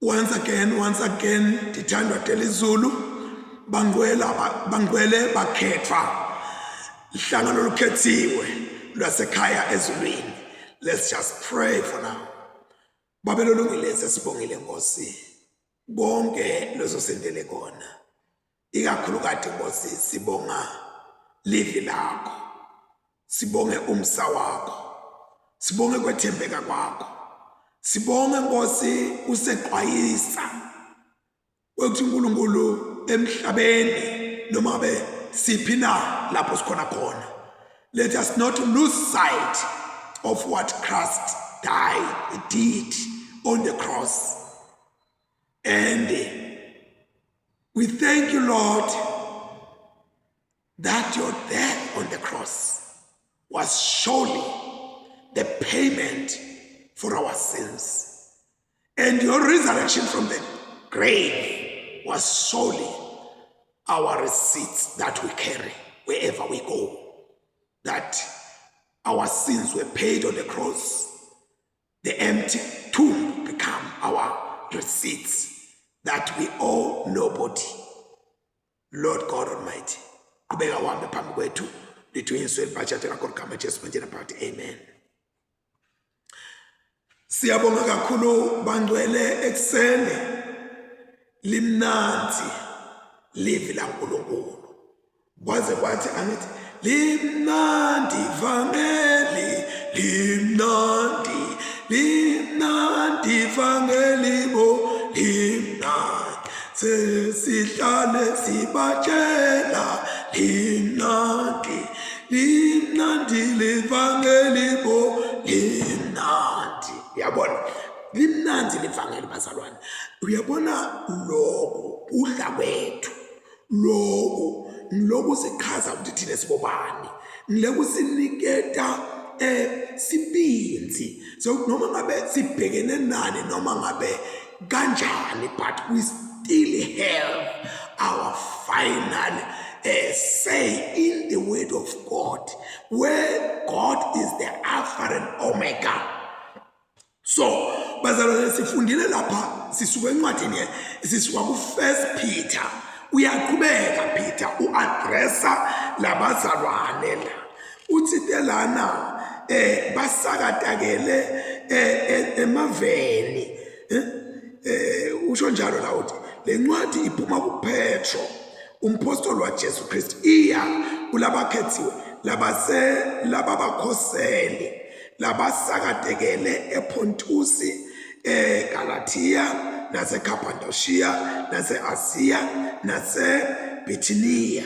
Once again, ndithandwa telizulu bangwele bakhetha ihlangano olukhethiwe lwasekhaya ezulwini. Let's just pray for now. Babelo lungile sesibongile Nkosi bonke lozosendele kona, ikakhulukazi Nkosi sibonga livi lakho, sibonge umsa wakho, sibonge kwethembeka kwakho, sibonge Nkosi useqwayisa ukuthi uNkulunkulu emhlabeni noma be siphi na lapho sikhona khona. Let us not lose sight of what Christ did on the cross. And we thank you, Lord, that your death on the cross was surely the payment for our sins. And your resurrection from the grave was surely our receipts that we carry wherever we go. That our sins were paid on the cross. The empty tomb become our receipts that we owe nobody. Lord God Almighty, kubeka wami phambi kwethu lithunyiswe libhajethi lakho ligama Jesu manjena phakathi. Amen. Siyabonga kakhulu bangcwele ekseni limnanzi livi laNkulunkulu. Kwaze kwathi angithi limnandi vangeli, limnandi vangeli bo, limnandi sesihlale sibatshela, limnandi livangeli bo, limnandi. Uyabona limnandi livangeli bazalwane. Uyabona lokho udla kwethu lokho sichaza ukuthi thina sibobani, ngileko siniketa sibinzi so noma ngabe sibhekene nani noma ngabe kanjani, but we still have our final say in the word of God, where God is the Alpha and Omega. So bazalwane sifundile lapha, sisuka encwadini sisuka ku 1 Peter. Uyaqhubeka Peter uaddressa labazalwane la uthi telana basakatakele emaveni usho njalo la uthi le ncwadi iphuma kuPetro umpostoli waJesu Kristu iya kulabakhethiwe lababakhoseli labasakatekele ePontusi, Galatia, nase Cappadocia, nase Asia, nase Bithynia.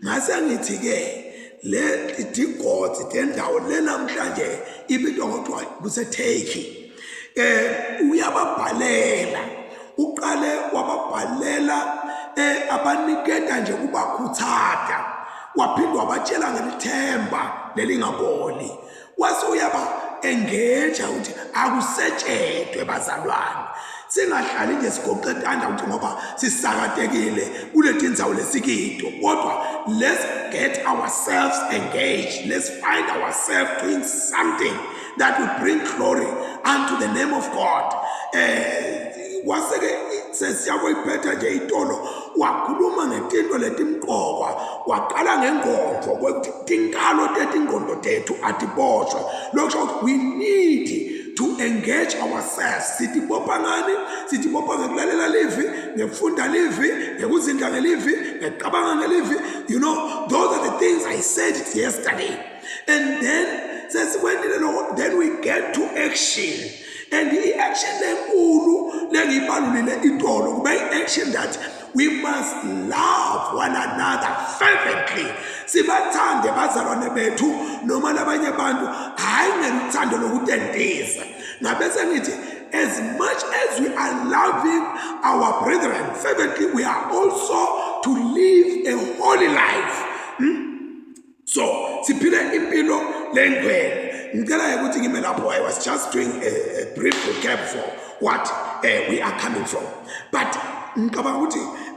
Ngase ngithi ke le idigodi tendawo lenamhlanje ibitwa ngothiwa kuseTurkey. Uyababhalela, uqale wababhalela abaniketa nje kubakhuthatha, waphindwa wabatshela ngelithemba lelingaboli. Wase uyaba engage ukuthi akusetshedwe bazalwane, singahlali nje sigoqedanda ukuthi ngoba sisakatekile kulethi indzawo lesikito, kodwa let's get ourselves engaged. Let's find ourselves doing something that will bring glory unto the name of God. Waseke sesiyakoyiphetha nje itolo wakhuluma ngetinto letimqoka, waqala ngengqondo ukuthi tinkalo tetingqondo tethu atiboshwe. Lokho we need to engage ourselves. Sitibopha ngani? Sitibopha ngekulalela livi, ngefunda livi, ngekuzindla ngelivi, ngeqabanga ngelivi. You know, those are the things I said yesterday. And then we get to action. And the action action that we must love one another fervently. Sibathande bazalwane bethu noma labanye abantu hayi ngeluthando lokutentisa. Ngabese ngithi as much as we are loving our brethren fervently, we are also to live a holy life. So siphile impilo lengcwele. I was just doing a brief recap for what we are coming from. But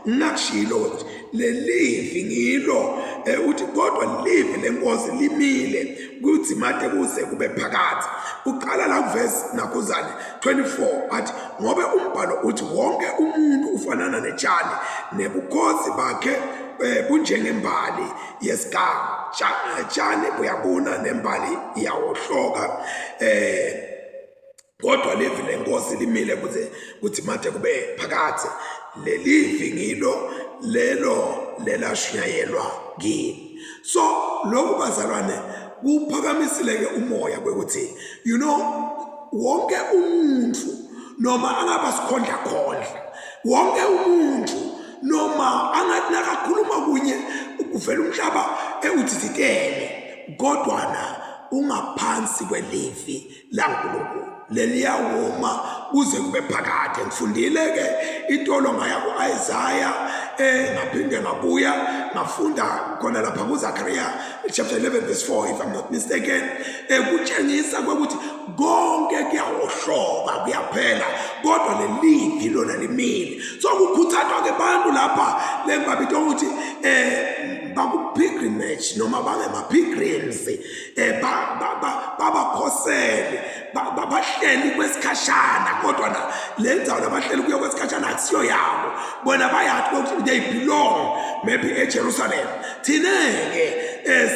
nakshilo le living ngilo uthi kodwa live lenkosi limile kuthi mate kuze kube phakathi. Uqala la verse nakuzane 24 athi ngobe umbhalo uthi wonke netshani nebukhosi bakhe bunjengembali yesigaba tshani buyabuna nembali iyawohloka kodwa livi lenkosi limile kuthi made kube phakathi lelivi ngilo lelo lelashiyelwa kini. So lokhu bazalwane kuphakamisile umoya kwekuthi wonke umuntu noma angaba sikhondla wonke umuntu noma angathi nakakhuluma kunye kuvela umhlaba uthithikele kodwana ungaphansi kwelivi laNkulunkulu leliyawoma kuze kube phakade. Ngifundile ke intolonga yaku-Isaiah ngaphinde ngabuya ngafunda khona lapha kuZakhariya chapter 11 verse 4 if I'm not mistaken, kutshengisa ukuthi konke kuyawohloka kuyaphela kodwa lelivi lona limile. So kukhuthazwa ke bantu lapha lengabito ukuthi baku-pilgrimage noma bangema-pilgrims babakhosele bahleli kwesikhashana kodwa le ndzawo labahleli kuyo kwesikhashana akusiyo yabo bona bayathi ukuthi they belong maybe eJerusalem. Thine-ke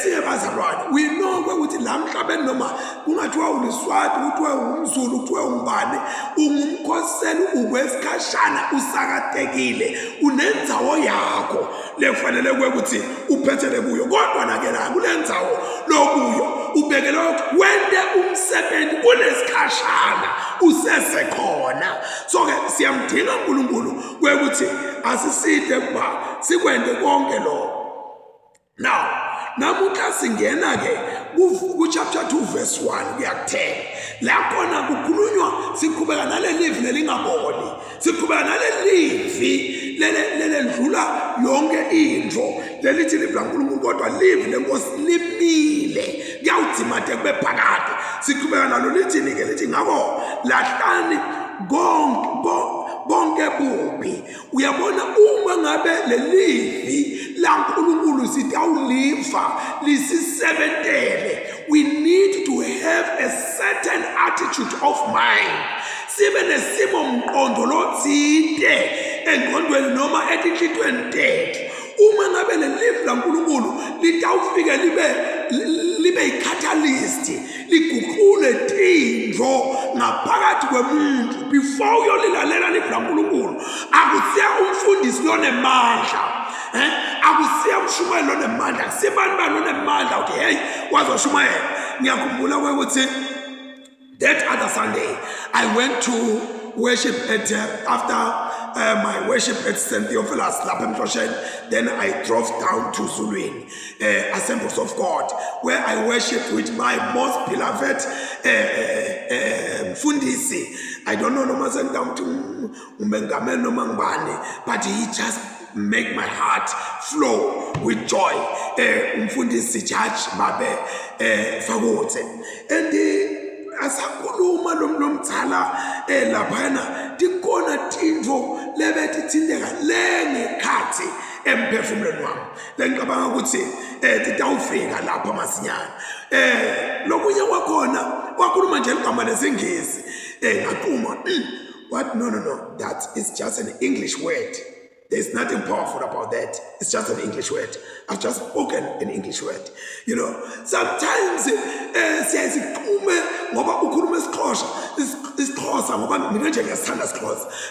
singabazalwane we know ukuthi la mhlabeni noma kungathiwa uliswati kuthiwa ungumZulu kuthiwa ungubani ungumkhoseli ukwesikhashana usakatekile unendzawo yakho lekufanele ukuthi uphethele kuyo kodwa nake la kule ndzawo lokuyo ubekele wende umsebenzi kulesikhashana usesekhona. So ke siyamdinga uNkulunkulu kwekuthi asiside kuba sikwende konke lo. Now namuhla singena ke ku chapter 2 verse 1 kuya ku 10 la khona kukhulunywa siqhubeka nalelivi lelingaboli siqhubeka nalelivi lele ndlula yonke into lelithi livi laNkulunkulu kodwa livi lenkosi limile kuyawudzimate kube phakade. Siqhubeka nalo lithini ke lithi ngako lahlani bonke bubi. Uyabona uma ngabe lelivi laNkulunkulu sitawuliva lisisebentele, we need to have a certain attitude of mind. Sibe nesimo mqondo lotside engqondweni noma etinhlitweni tethu. Uma ngabe lelivi laNkulunkulu litawufika libe i-catalyst liguqule tindlo ngaphakathi kwemuntu before uyolilalela livi laNkulunkulu. Akusiya umfundisi lonemandla akusiya umshumayeli lonemandla kusibani bani lonemandla uthi hey wazoshumayela. Ngiyakhumbula ukuthi that other Sunday I went to worship at after my worship at St. Theophilus Lapemtroshen. Then I drove down to Zuluini Assemblies of God, where I worshiped with my most beloved Fundisi. I don't know noma sengidamu umengameli noma ngubani, but he just make my heart flow with joy. Umfundisi Judge Babe Fakotse. And asakhuluma lomtshala laphana tikhona tindvo lebethi thindeka lengekhathi emphefumulweni wami lengicabanga ukuthi titawufika lapha masinyana. Lokunye kwakhona wakhuluma nje igama lesingisi ngaquma what no that is just an English word. There's nothing powerful about that. It's just an English word. I've just spoken an English word. Sometimes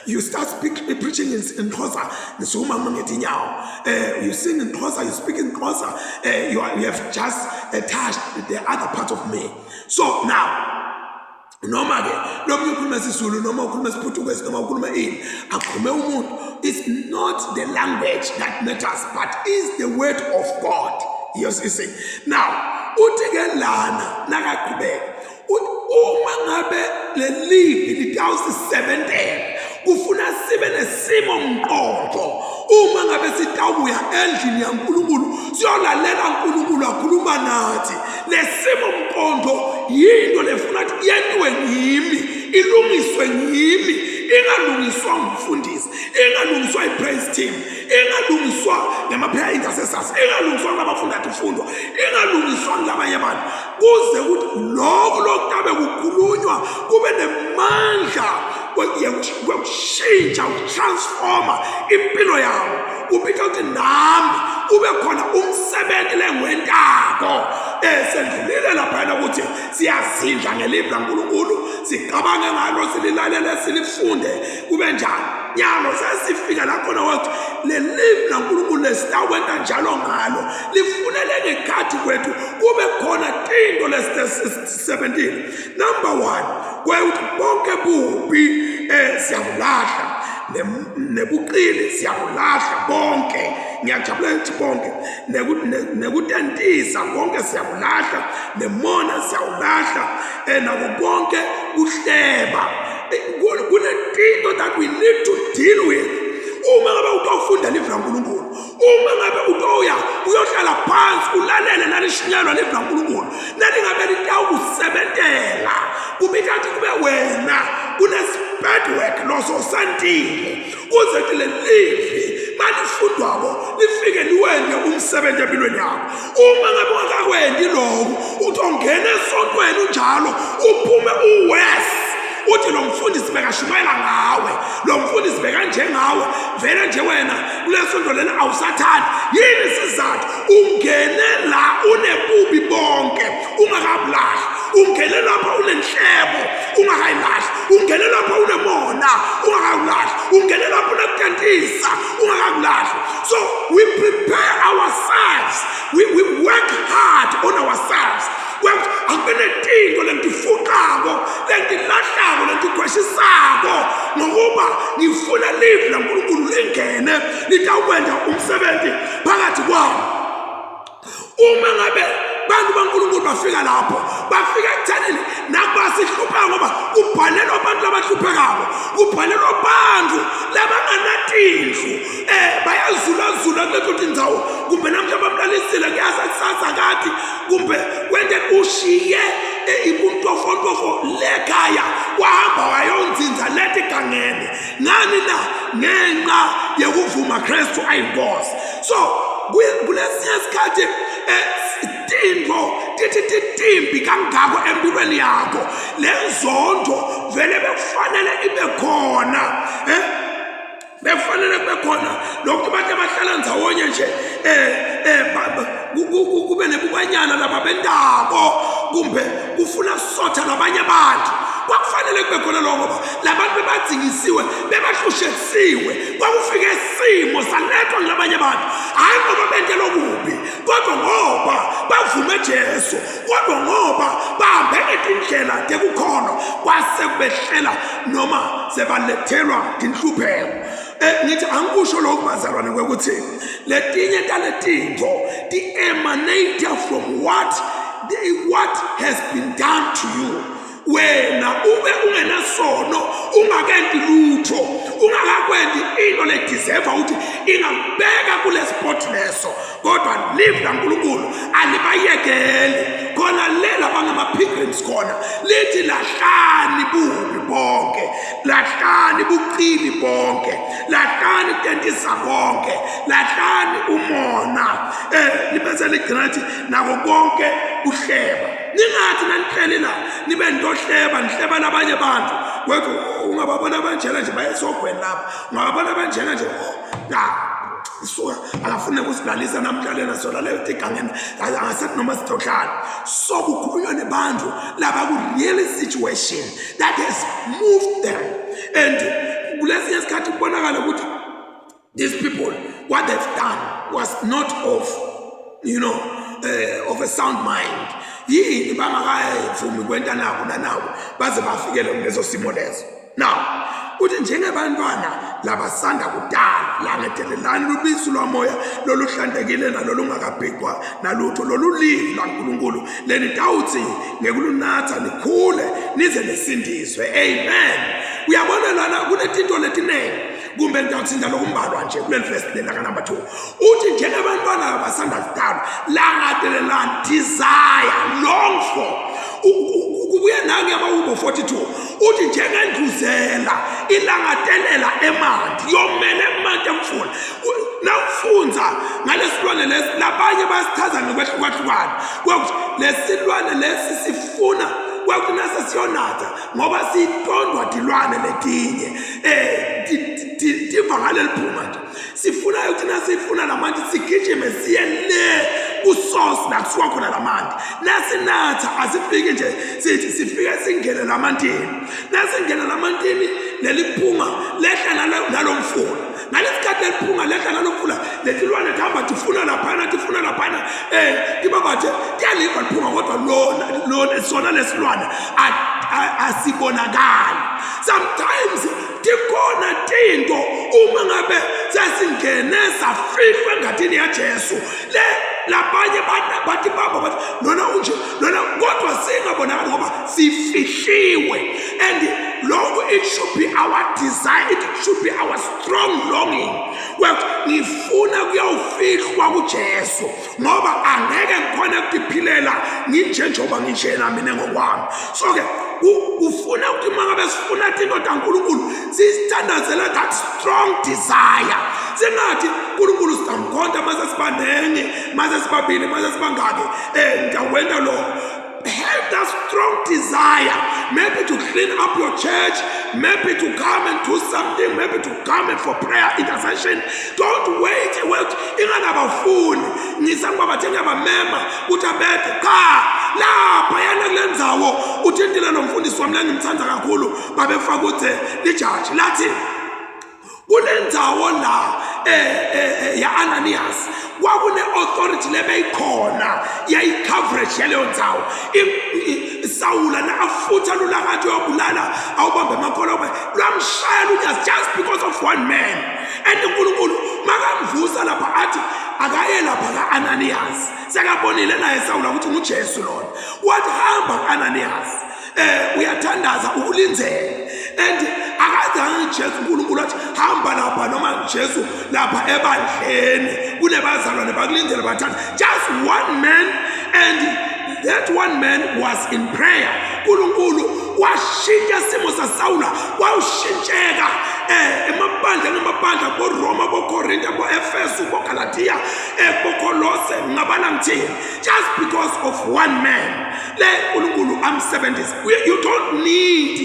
you start preaching in Xhosa. You sing in Xhosa, you speak in Xhosa. You have just touched the other part of me. So now, noma ke lokhu ukhuluma isiZulu noma ukhuluma isiPutukezi noma ukhuluma ini akhume umuntu, it's not the language that matters but is the word of God. Yes, you see. Now uthi ke lana nakaqhubeka uma ngabe lelivi litawusisebentela kufuna sibe nesimo mqondo. Uma ngabe sitawuya endlini yaNkulunkulu siyolalela uNkulunkulu akhuluma nathi, lesimo mqondo yinto lefuna ukuthi yentwe ngimi, ilungiswe ngimi, ingalungiswa ngumfundisi, ingalungiswa ipraise team, ingalungiswa ngama-prayer intercessors, ingalungiswa ngabafunda ifundo, ingalungiswa ngabanye abantu, kuze ukuthi lokho lokutabe kukhulunywa kube nemandla wekushintsha utransforma impilo yawo ubika ukuthi nami ube khona umsebenzi lengwentako esendlulile laphana ukuthi siyazindla ngelizwi laNkulunkulu sicabange ngalo sililalele silifunde kube njalo nyalo sesifika la khona wathi lelizwi laNkulunkulu lesitawenta njalo ngalo lifunele ngekhathi kwethu kube khona into lesi-17 number 1 kweuthi bonke bubi siyabulahla nebuqili siyabulahla bonke ngiyajabulela ukuthi bonke nekutentisa konke siyabulahla nemona siyawulahla nako konke kuhleba kunento that we need to deal with uma ngabe utofunda livla uNkulunkulu uma ngabe utoya uyohlala phansi ulalele nalishinyalwa livla uNkulunkulu nalingabe litawusebentela kubikathi kube wena kunesibad work lososandile kuze lelivi malifundwako lifike liwende umsebenzi empilweni yakho uma ngabe ungakakwendi lokho utongena esontweni unjalo uphume uwest uthi lo mfundisi bekashumayela ngawe lo mfundisi bekanjengawe vele nje wena kulesonto lena awusathandi yini sizathu ungene la unebubi bonke ungakabulahli ungene lapha unenhlebo ungakayilahli ungene lapha unemona ungakabulahli ungene lapha unekutentisa ungakabulahli so we prepare ourselves we work hard on ourselves akubenedinto lentifukako lentilahlako lentikhweshisako ngokuba ngifuna livwi laNkulunkulu lingene litawukwenza umsebenzi phakathi kwami uma ngabe bantu baNkulunkulu bafika lapho bafika ekuthenini nakubasihlupha ngoba kubhalelwa abantu labahluphekako kubhalelwa abantu labanganatindlu bayazulazula kuleto tindzawo kumbe namhla bamlalisile kuyasa kusasa kathi kumbe wende ushiye ibuntofontofo lekhaya wahamba wayonzinza leti gangene ngani na ngenxa yokuvuma Kristu ayinkosi so kulesinye isikhathi tindlo titimbi kangako empilweni yakho lenzondo vele bekufanele ibe khona befanele kube khona lokho abantu abahlala ndzawonye nje kube nebubanyana laba bendabo kumbe kufuna sotha labanye abantu kwakufanele kube khona lokho ngoba labantu bebadzingisiwe bebahlushesiwe kwakufike isimo salethwa ngabanye abantu hayi ngoba bente lokubi kodwa ngoba bavume Jesu kodwa ngoba bahambe etindlela tekukhono kwase kubehlela noma sebalethelwa inhlupheko ngithi angikusho lokho bazalwane kwekuthi letinye taletinto di-emanate from what has been done to you wena ube ungenasono ungakenti lutho ungakakwendi into ledeserve ukuthi ingakubeka kule spot leso kodwa live laNkulunkulu alibayekeli khona lela bangama-pilgrims khona lithi lahlani bubi bonke lahlani buqili bonke lahlani tentisa bonke lahlani umona libese ligcina lithi nako konke uhleba ningathi nanihleli la nibe ntohleba nihleba labanye bantu kwethu ungababona abanjena nje bayesogweni lapha ungababona abanjena nje suka akafune ukusilalisa namhlalena sona leyo tigangeni angasethi noma sithohlala so kukhulunywa nebantu laba ku-real situation that has moved them and kulesinye isikhathi kubonakala ukuthi these people what they've done was not of of a sound mind yini bangakayivumi kwenta nabo nanabo baze bafikele kuleso simo leso now uthi njengebantwana labasanda kudala langedelelani lubisi lwamoya loluhlantekile nalolungakabhekwa nalutho lolulivi laNkulunkulu lenitawuthi ngekulunatha nikhule nize nesindiswe amen uyabona lana kunetinto letinenge kumbe ngiyathinda lokumbalwa nje kuleli verse lena ka number 2 uthi njengebantwana abasanda kudala langadelelani desire long for kubuye nange abawubo 42 uthi njengendluzela ilangadelela emanti yomele emanti emfula nawufunza ngalesilwane lesi labanye basithaza ngokwehlukahlukana kwakuthi lesilwane lesi sifuna kwakuthi nasesiyonatha ngoba sitondwa dilwane letinye tiva ngaleli phuma nje sifuna ukuthi nasifuna lamanti sigijime siye le kusource la kusuka khona lamanti nasinatha asifike nje sithi sifike singene lamantini nasingena lamantini leliphunga lehla nalomfula ngalesikhathi leliphunga lehla nalomfula letilwane thamba tifuna laphana tiba bathe kuyaliva liphunga kodwa lona sona lesilwane asibonakali sometimes tikhona tinto uma ngabe sesingene safihlwa engadini yaJesu labanye bathi baba bathi lona unje lona kodwa singabonakali ngoba sifihliwe and lokho it should be our desire, it should be our strong longing. Well, ngifuna kuyawufihlwa kuJesu ngoba angeke ngikhona ukuphilela nginjengoba nginjena mina ngokwami. So ke ufuna ukuthi mangabe sifuna into kaNkulunkulu sisithandazela that strong desire. Singathi uNkulunkulu sitamkhonza mase sibanenge mase sibabili mase sibangaki ngiyawenda lo. Have that strong desire, maybe to clean up your church, maybe to come and do something, maybe to come and for prayer intercession. Don't wait. Ingabafuni ngisanga bathenga abamema utabethe cha lapha yana kulenzawo uthintile nomfundisi wami la ngimthanda kakhulu babefaka ukuthi lijaji lathi kulenzawo la ya Ananias kwakune authority lebeyikhona yayi coverage yaleyo ndzawo Saula na afutha lulakathi yobulala awubambe emakhola lwamshaya unyasi just because of one man and uNkulunkulu makamvusa lapha athi akaye lapha kaAnanias sekabonile naye Saula ukuthi nguJesu lona wathi hamba Ananias uyathandaza ukulinzela and akadanga Jesu uNkulunkulu athi hamba lapha noma Jesu lapha ebandleni kunebazalwane bakulindele bathatha just one man and that one man was in prayer. uNkulunkulu washintsha isimo saSaula wawushintsheka emabandla boRoma boKorinte boEfesu boGalatia boKolose ngabana ngithini just because of one man le uNkulunkulu amsebenzisa. You don't need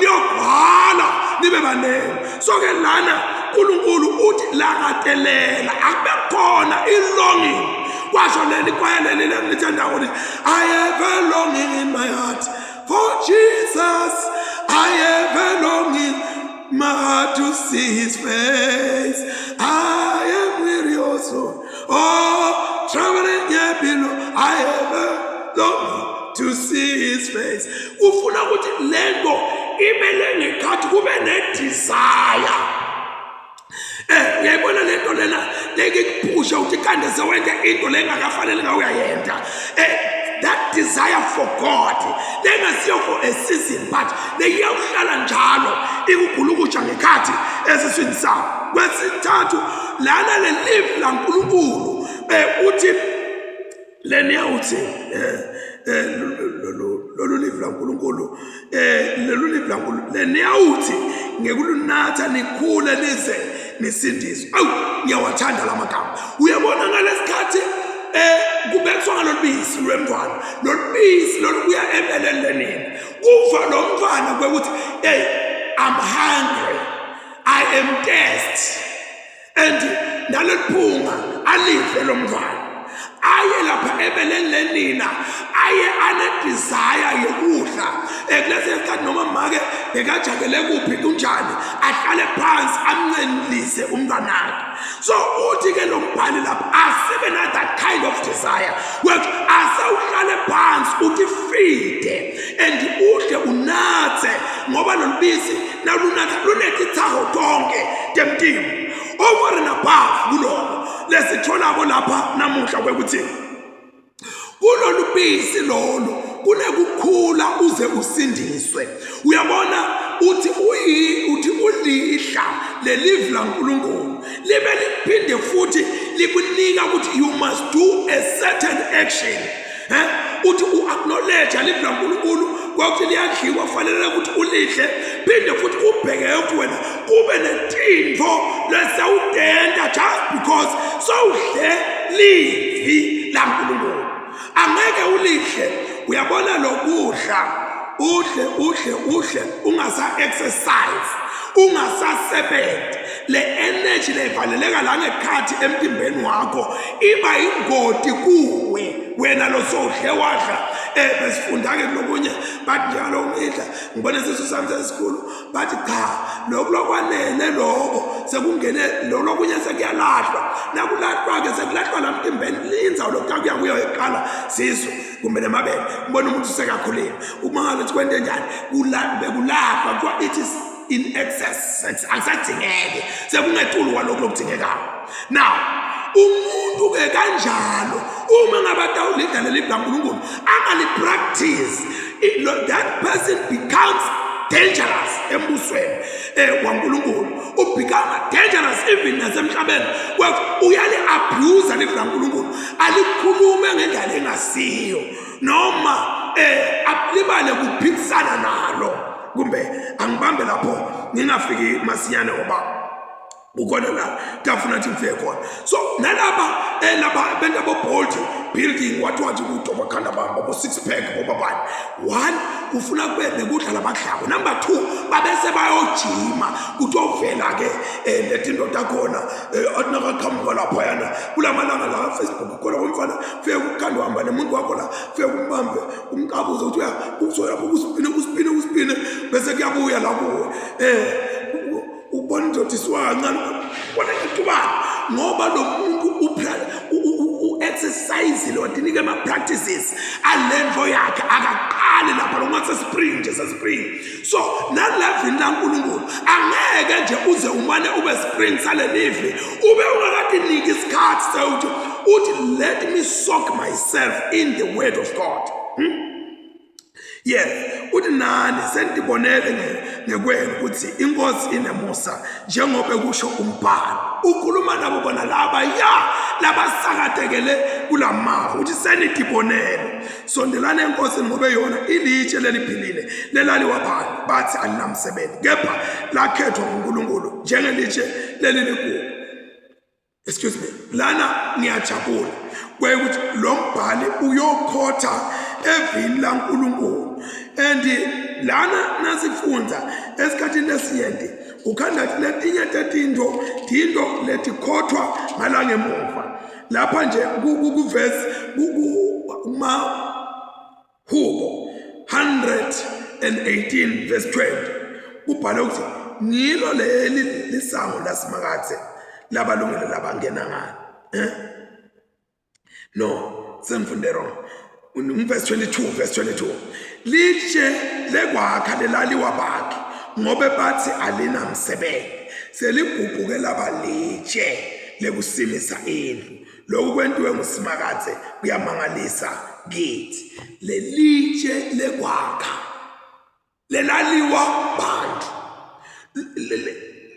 niyobhala nibe banene. So ke lana uNkulunkulu uthi lakatelela akube khona ilonging. I have a longing in my heart for Jesus. I have a longing in my heart to see his face. I am weary also. Oh, traveling here below. I have a longing to see his face. Ufuna ukuthi lento imele ngekhathi kube ne-desire. Uyayibona lento lena leke kuphusha ukuthi kande sewenze into lengakafanele ngawuyayenda that desire for God lengasiyo for a season but leyawuhlala njalo ikugulukuja ngekhathi esiswini sawo. Kwesithathu lana le live la uNkulunkulu uthi lena uthi lolu live la uNkulunkulu lolu live la uNkulunkulu lena uthi ngekulunatha nikhule lize nisindiswe. Ngiyawathanda lamagama. Uyabona ngalesikhathi kubethwa ngalobisi lwemntwana lolubisi lolubuya empeleleni kuva lo mfana kwekuthi hey I'm hungry, I am thirsty, and naleliphunga alive lo mfana aye lapha ebeleni nina aye ane desire yokudla kulesi sikhathi noma make bekajakele kuphi kunjani ahlale phansi amncelise umntanakhe. So uthi ke lo mbhali lapha asibe na that kind of desire ukuthi asawuhlale phansi uthi feed and udle unathe ngoba lolubisi nalunatha lunetithaho tonke temtimu over and above kuloko lesithonako lapha namuhla kwekuthi kulolubisi lolo kunekukhula uze usindiswe. Uyabona uthi ulihla lelive la uNkulunkulu libe liphinde futhi likunika ukuthi you must do a certain action. Uthi uacknowledge live la uNkulunkulu kwakuthi liyadliwa fanele ukuthi ulihle phinde futhi ubheke ukuthi wena kube netinto lesawudenda just because sowudle livi la uNkulunkulu angeke ulihle. Uyabona lokudla uhle ungasa-exercise, ungasasebenzi, le energy leyivaleleka la ngekhathi emtimbeni wakho iba ingoti kuwe wena lo sowudle wadla. Besifunda-ke kulokunye bathi njalo umidla ngibone sisu sami sesikhulu bathi cha lokwanele loko sekungene lokunye sekuyalahlwa nakulahlwa-ke sekulahlwa la mtimbeni linzawo lokuya kuyo eqala sisu kumbe nemabele ngibona umuntu sekakhulile umangala ukuthi kwente njani bekulahlwa kuthiwa it is in excess akusadingeke sekungetulu kwalokhu lokudingekayo. Now umuntu-ke kanjalo uma ngabatawulidla leli bulankulunkulu angalipractice, that person becomes dangerous embusweni wankulunkulu, ubecome dangerous even nasemhlabeni uyali-abuse leli bulankulunkulu, alikhulume ngendlela engasiyo noma alibale kuphikisana nalo. Kumbe angibambe lapho ngingafiki masinyane ngoba ukhona la tafuna ukuthi ngifike khona. So nalapha laba benda bobold building wathi kudoba khanda babo 6 pack bobabani. 1 ufuna kube nekudla labadlako. Number 2 babese bayojima kuthi ovela ke letinto takhona atinakaqhamuka lapha yana kulamalanga la Facebook khona umfana fike ukukhanda uhamba nemuntu wakho la fike umbambe umqabuzo uthi uzoya uspine bese kuyabuya la kuwe ubona ukuthi siwancane bona ngitubani ngoba lo muntu exercise lo dinike ama practices alento yakhe akaqali lapha lo ngathi spring spring. So nalevini laNkulunkulu angeke nje uze umane ube spring sale live ube ungakadiniki isikhathi sewuthi uthi let me soak myself in the word of God. Yes, uthi nani sendibonele ngekwenu ukuthi inkosi inemusa njengoba kusho umbhalo. Ukhuluma nabo bona laba labasakatekele kulamavu uthi senidibonele sondelana enkosi ngoba yona ilitshe leliphilile lelaliwa phansi bathi alinamsebenzi kepha lakhethwa nguNkulunkulu njengelitshe lelilikhulu. Excuse me, lana ngiyajabula ukuthi lo mbhali uyokhotha evini laNkulunkulu. And lana nasifunda esikhathini lesiyende ukhanda letinye tetinto letikhothwa malanga emuva lapha nje kuverse Hubo 118 verse 20 kubhalwe ukuthi ngilo leli lisango lasimakathe labalungile labangena ngani. No, semfunde wrong. Verse 22 litshe lekwakha lelaliwa bakhe ngobe bathi alinamsebenzi seliguquke labalitshe lekusimisa indlu. Lokhu kwentiwe ngusimakathe kuyamangalisa kithi. Lelitshe lekwakha lelaliwa bantu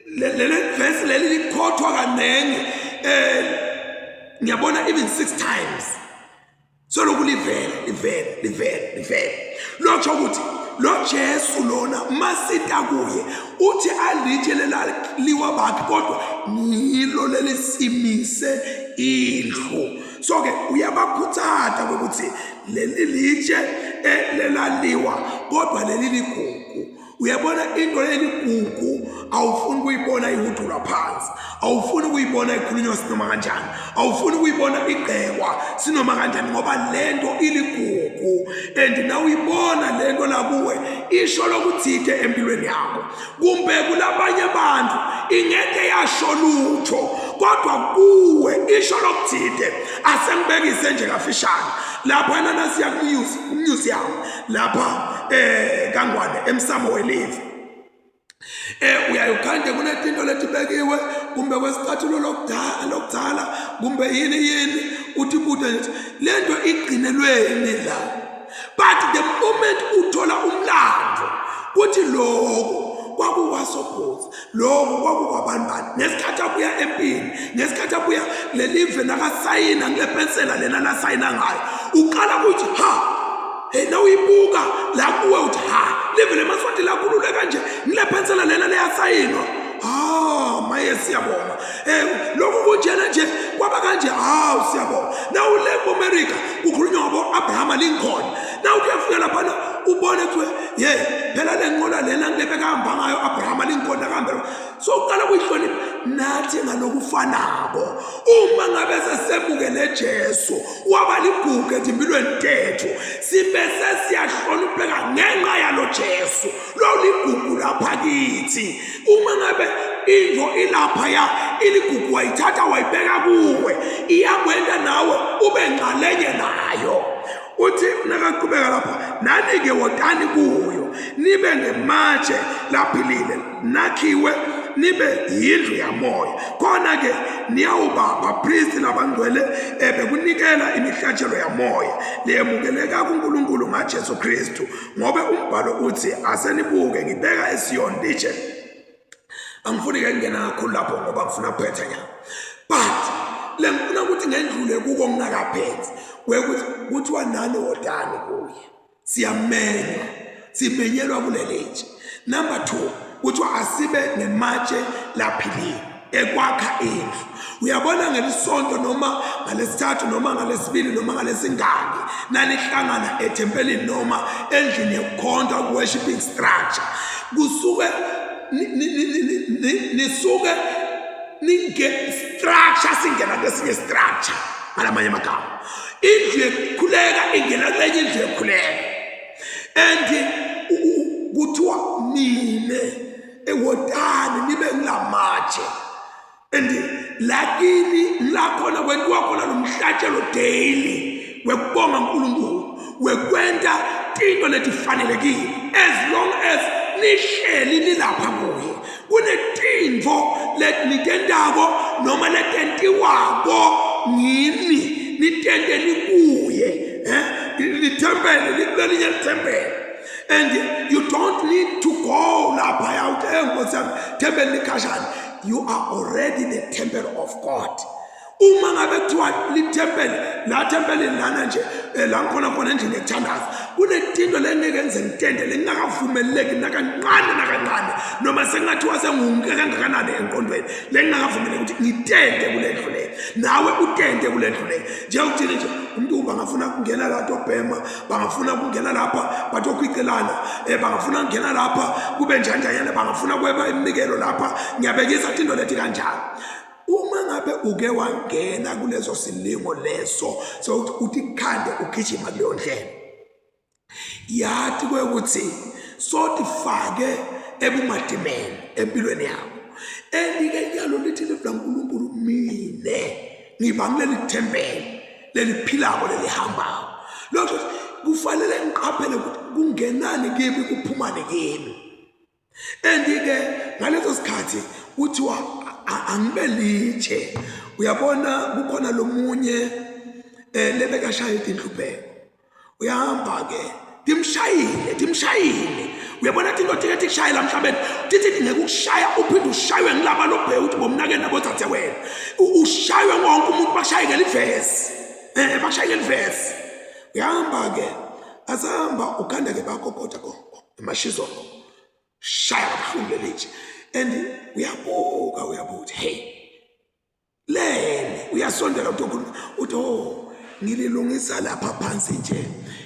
lele verse leli likhothwa kanenge ngiyabona even 6 times. So livele lokho ukuthi lo Jesu lona masita kuye uthi alitshe lelaliwa bakhe kodwa ngilo lelisimise indlu. So ke uyabakhuthatha ukuthi leli litshe lelaliwa kodwa leli ligugu. Uyabona into leligugu awufuni kuyibona ihudulwa phansi, awufuni kuyibona ikhulunywa sinoma kanjani, awufuni kuyibona igqekwa sinoma kanjani ngoba lento iligugu. And na uyibona lento lakuwe isho lokuthike empilweni yakho kumbe kulabanye abantu ingeke yasho lutho kodwa kuwe isho lokuthike. Asengibekise nje kafishane lapha nasiya museum lapha Kangwane emsamo welive uyayokhande kunetinto letibekiwe kumbe kwesicathulo lokudala kumbe yini uthi buda nje lento igcinelweni la. But the moment uthola umlando kuthi lokho kwakuwasobhuza lokho kwakukwabanibani nesikhathi abuya empini nesikhathi abuya lelive nakasayina ngelepensela lena lasayina ngayo uqala kuthi na uyibuka la kuwe uthi live lemaswati lakhulule kanje ngilepensela lena leyasayinwa. Maye siyabonga lokhu kunjena nje kwaba kanje siyabonga. Na ule eAmerica kukhulunywa ngabo Abraham Lincoln na ukuyafika lapha ubone ukuthi ye phela le nqola lena ngilebeka hamba ngayo Abraham linkonda kambe so uqala kuyihlonipha nathi ngalokufanako uma ngabe sesebukele Jesu waba ligugu empilweni tethu sibe sesiyahlonipheka ngenxa yalo Jesu lo ligugu lapha kithi uma ngabe into ilapha ya iligugu wayithatha wayibeka kuwe iyakwenda nawe ube ngqalenye nayo uthi nakaqhubeka lapha nani ke wotani kuyo nibe ngematshe laphilile nakhiwe nibe yindlu yamoya khona ke niyawuba abapristi nabangcwele bekunikela imihlatshelo yamoya leyemukeleka kuNkulunkulu ngaJesu Kristu ngoba umbhalo uthi asenibuke ngibeka eSiyoni litshe angifuni ke ngena kakhulu lapho ngoba ngifuna kuphetha nya but lengifuna ukuthi ngendlule kuko ngingakaphethi kuthiwa nani wodani kuye siyamenywa simenyelwa kulelitshe number 2 kuthiwa asibe nematshe laphilile ekwakha indlu uyabona ngelisonto noma ngalesithathu noma ngalesibili noma ngalesingangi nanihlangana ethempelini noma endlini yokukhonza worshiping structure kusuke nisuke ninge structure singena kwesinye structure ngalamanye amagama indlu ekhuleka ingena kwenye indlu ekhuleka and kuthiwa nine ewotani nibe ngilamatshe and lakini lakhona kwenziwa khona nomhlatshelo daily wekubonga uNkulunkulu wekwenta into letifanelekile as long as nihleli nilapha kuye kunetinto letinitendako noma letentiwako ngini nitende nikuye litempele likulelinye litempele and you don't need to go lapha out temple likashana you are already the temple of God uma ngabe kuthiwa litempele la temple lana nje la ngikhona khona endlini ekuthandaza kunetinto lengeke ngitende lengakavumeleki nakancane noma sengathiwa sengumke kangakanani enqondweni lengakavumeleki ukuthi ngitende kule ndlu le nawe utende kule ndlu le nje ukuthini nje umuntu bangafuna ukungena la dobhema bangafuna ukungena lapha batokwicelana bangafuna ukungena lapha kube njanjanyana bangafuna kweba imnikelo lapha ngiyabekisa into lethi kanjalo uma ngabe uke wangena kulezo silingo leso so uthi khande ugijima kuleyo ndlela yathi kwekuthi sotifake ebumadimeni empilweni yakho endike nyalo lithi libla uNkulunkulu mine ngiba ngileli thempeli leliphilako lelihambayo lokho kufanele ngiqaphele ukuthi kungenani kimi kuphumane kimi endike ngaleso sikhathi kuthiwa angibelitshe uyabona kukhona lomunye lebeka shaya inhlupheko uyahamba ke timshayile uyabona into ethi kushayela emhlabeni tithi ngeke ukushaya uphinde ushaywe ngilaba lobhe uthi bomnake nabo thathe wena ushaywe wonke umuntu bashayeke livesi bashayeke livesi uyahamba ke asahamba ukhanda ke bakokota konke emashizo shaya kabuhlungu lelitshe and uyabuka uyabuthi hey lene uyasondela uthi oh ngililungisa lapha phansi nje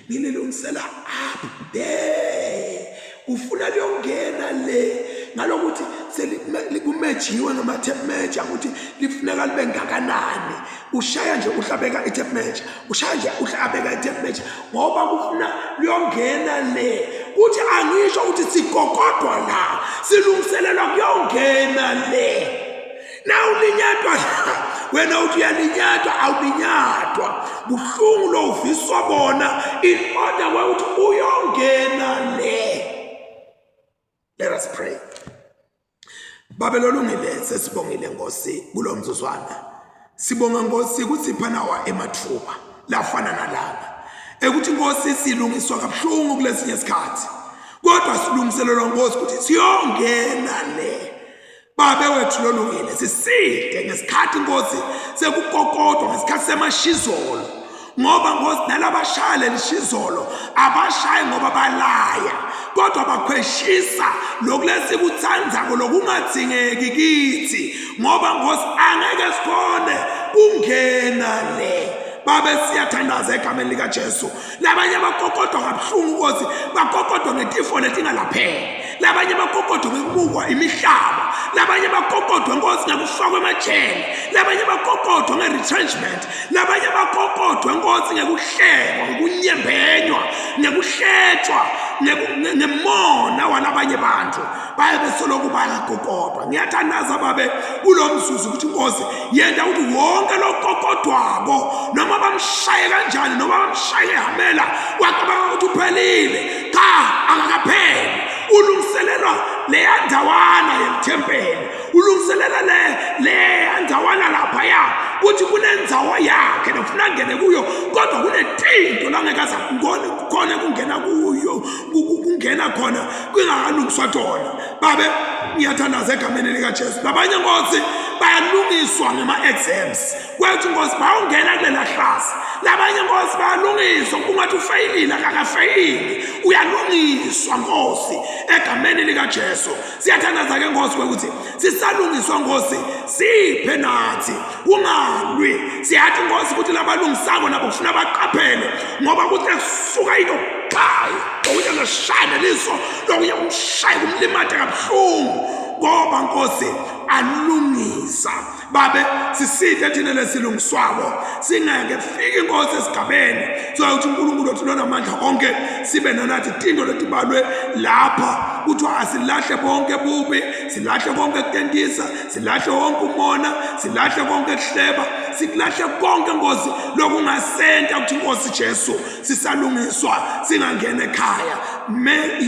ngililungisela up there ufuna liyongena le ngalokuthi selikumejiwe ngama tape measure ukuthi lifuneka libe ngakanani ushaya nje uhlabeka i-tape measure ushaya nje uhlabeka i-tape measure ngoba kufuna liyongena le uthi angisho ukuthi sigogodwa la silungiselelwa kuyongena le na ulinyatwa wena uthi uyalinyatwa awulinyatwa buhlungu lo uviswa bona in order ukuthi uyongena le. Let us pray. Babelolungile sesibongile Nkosi kulo mzuzwana sibonga Nkosi ukuthi phanawa emathuba lafana nalana ekuthi Nkosi silungiswa kabuhlungu kulesinye isikhathi kodwa silungiselelwa Nkosi ukuthi siyongena le babe wethu lolungile siside ngesikhathi Nkosi sekukokodwa ngesikhathi semashizolo ngoba Nkosi nalabashaya lishizolo abashaye ngoba balaya kodwa bakhweshisa lokulesi kuthandzako lokungadingeki kithi ngoba Nkosi angeke sikhone kungena le babe siyathandaza egameni likaJesu. Labanye bakokodwa kabuhlungu Nkosi, bakokodwa ngetifo letingalapheki, labanye bakokodwa ngekubukwa imihlaba, labanye bakokodwa Nkosi ngekufakwa emajele, labanye bakokodwa nge-retrenchment, labanye bakokodwa Nkosi ngekuhlekwa, ngekunyembenywa, ngekuhletshwa, ngemona walabanye bantu, baye besoloku bayakokodwa. Ngiyathandaza babe kulo mzuzu ukuthi Nkosi yenda ukuthi wonke lo kokodwako, noma bamshaye kanjani, noma bamshaye ehamela wacabanga ukuthi uphelile, cha akakapheli. Ulungiselelwa leya ndawana yemthempeli, ulungiselela leya ndawana laphaya, uthi kunendzawo yakhe nofuna ngene kuyo, kodwa kunetinto langekaza khona kungena kuyo, kungena khona kungakalungiswa tona. Babe ngiyathandaza egameni likaJesu, labanye Nkosi bayalungiswa ngema-exams, kwethi Nkosi bayongena kulela klasi, labanye Nkosi bayalungiswa kungathi ufeyilile akakafeyili, uyalungiswa Nkosi egameni likaJesu. Siyathandaza-ke Nkosi ukuthi sisalungiswa Nkosi, siphe nathi ungalwi. Siyathi Nkosi ukuthi labalungisako nabo kufuna baqaphele, ngoba kuthi kusuka into xayo okuye ngeshaya liso lokuye kumshaye kumlimade kabuhlungu, ngoba Nkosi alungisa. Babe sisithe thina lesilungiswako singeke fike Nkosi esigabeni sokuthi uNkulunkulu wethu lonamandla onke sibe nanathi tinto letibalwe lapha, kuthiwa asilahle bonke bubi, silahle konke kutentisa, silahle wonke umona, silahle konke kuhleba, silahle konke Nkosi lokungasenta ukuthi Nkosi Jesu sisalungiswa singangena ekhaya.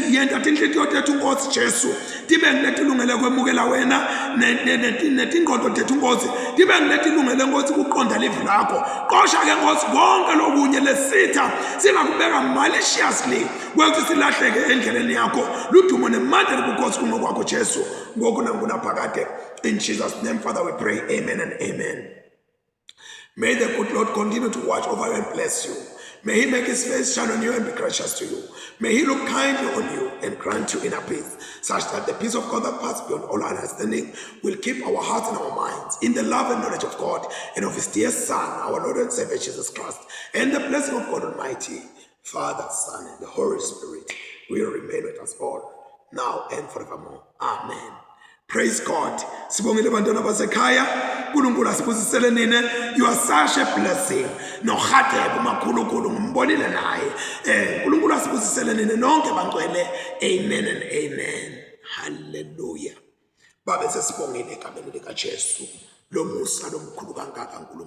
Yenta tinhliziyo tethu Nkosi Jesu tibe ngiletilungele kwemukela wena, netingqondo tethu Nkosi tibe ngiletilungele Nkosi kuqonda livi lakho. Qosha-ke Nkosi konke lokunye lesitha singakubeka maliciously kwethi silahleke endleleni yakho. Ludumo nemandla libukhosi kungokwakho Jesu, ngoku nangunaphakade. In Jesus' name, Father, we pray. Amen and amen. May the good Lord continue to watch over you and bless you. May he make his face shine on you and be gracious to you. May he look kindly on you and grant you inner peace, such that the peace of God that passes beyond all understanding will keep our hearts and our minds in the love and knowledge of God and of his dear Son, our Lord and Savior Jesus Christ. And the blessing of God Almighty, Father, Son, and the Holy Spirit will remain with us all, now and forevermore. Amen. Praise God. Sibongile bantwana basekhaya, uNkulunkulu asibusisele nina. You are such a blessing. Nohadebe makhulukhulu ngimbonile naye. uNkulunkulu asibusisele nina nonke bangcwele. Amen and amen. Hallelujah. Babe sesibongile egameni likaJesu. Lo musa lomkhulu kangaka uNkulunkulu.